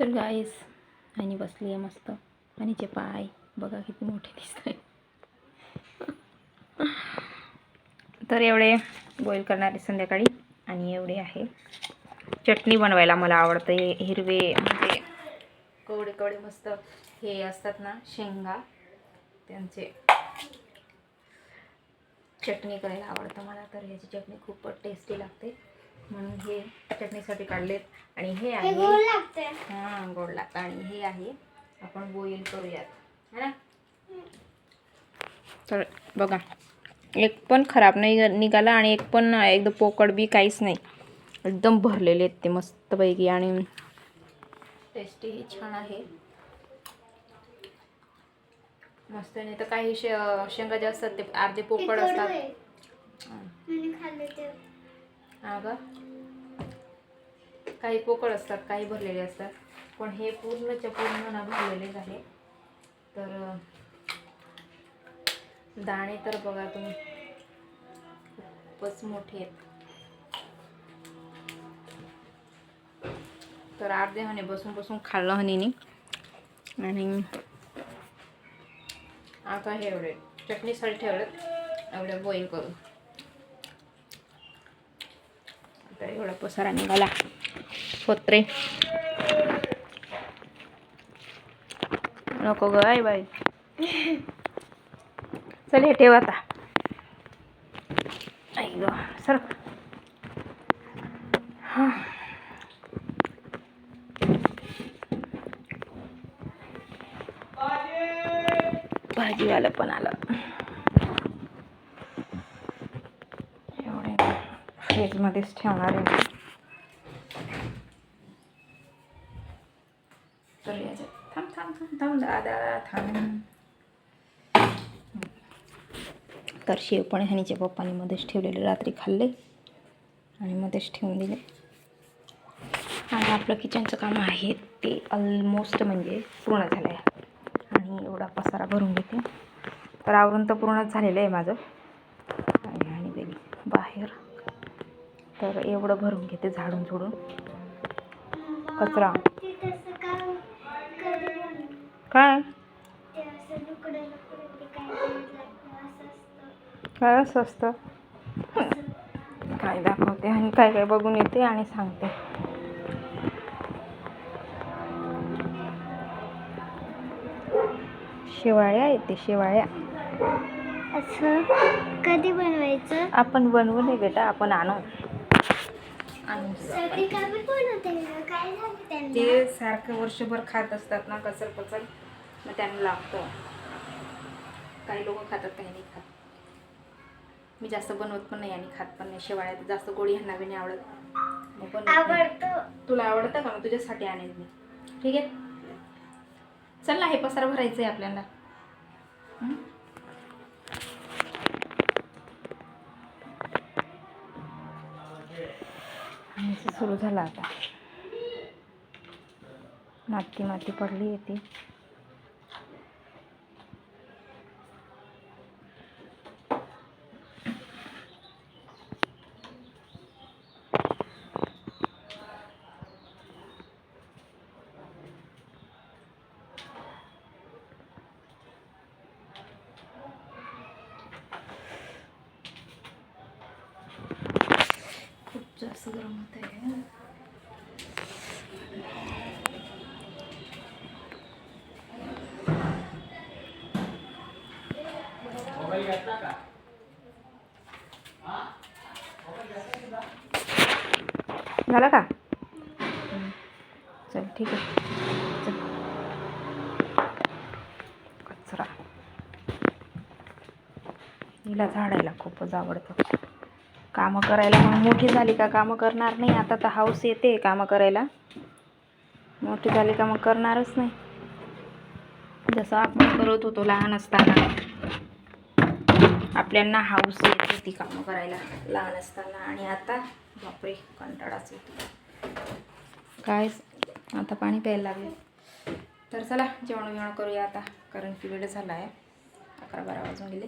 तर गाईस आणि बसली आहे मस्त. आणिचे पाय बघा किती मोठे दिसत आहे. तर एवढे बॉईल करणारे संध्याकाळी. आणि एवढे आहे चटणी बनवायला. मला आवडतं हे हिरवे म्हणजे कवडे कवडे मस्त हे असतात ना शेंगा, त्यांचे चटणी करायला आवडतं मला. तर ह्याची चटणी खूप टेस्टी लागते म्हणून हे चटणीसाठी काढलेत. आणि हे आहे गोड लागते. हां गोड लागतं. आणि हे आहे आपण बॉईल करूयात है ना. तर बघा एक पण खराब नाही निघाला आणि एक पण एकदम पोकळ बी काहीच नाही. एकदम भरलेले आहेत ते मस्तपैकी आणि टेस्टीही छान आहे मस्त. नाही तर काही शेंगा जे असतात ते अर्धे पोकळ असतात. हा का काही पोकळ असतात काही भरलेले असतात. पण हे पूर्णच्या पूर्ण ना भरलेलेच आहे. तर दाणे तर बघा तुम्ही खूपच मोठे आहेत. तर अर्धे हने बसून बसून खाल्लं हनीने. आणि आता हे एवढे चटणीसाठी ठेवलेत एवढे बॉईल करून. आता एवढा पसारा निघाला पत्रे नको ग आई बाई. चल हे ठेव आता. आई ग सर हां भाजीवाला पण आलं. एवढे फ्रीजमध्येच ठेवणार आहे. तर याच्यात थांब थांब थांब थांब दादा थांब. तर शेव पण ह्यानीच्या पप्पानी मध्येच ठेवलेले. रात्री खाल्ले आणि मध्येच ठेवून दिले. आणि आपलं किचनचं काम आहे ते ऑलमोस्ट म्हणजे पूर्ण झालं आहे. आणि एवढा पसारा भरून घेते. तर आवरून तर पूर्णच झालेलं आहे माझं. आणि गेली बाहेर. तर एवढं भरून घेते झाडून झुडून कचरा. काय काय असं असतं काय दाखवते आणि काय काय बघून येते आणि सांगते. शेवाळ्या येते शेवाळ्या. असं कधी बनवायचं. आपण बनवू नये बेटा आपण आणू. ते सारखं वर्षभर खात असतात ना कचर पचर मग त्यांना लागतं. काही लोक खातात काही नाही खात. मी जास्त बनवत पण नाही आणि खात पण नाही. शेवाळ्या जास्त गोडी ह्यांना बी नाही आवडत. मग पण तुला आवडतं का मग तुझ्यासाठी आणेल मी. ठीक आहे चल ना. हे पसारा भरायचं आहे आपल्याला. सुरू झाला आता. माती माती पडली येते. खूप जास्त गरम होत आहे. झाला का चल ठीक आहे. चल कचरा हिला झाडायला खूपच आवडतं. कामं करायला मग मोठी झाली का कामं करणार नाही. आता तर हाऊस येते कामं करायला. मोठी झाली का मग करणारच नाही. जसं आपण करत होतो लहान असताना. आपल्यांना हाऊस येत होती कामं करायला लहान असताना. आणि आता बापरे कंटाळाच येतो. काय आता पाणी प्यायला लागले. तर चला जेवण करूया आता कारण की वेळ झाला आहे. 11-12 वाजून गेले.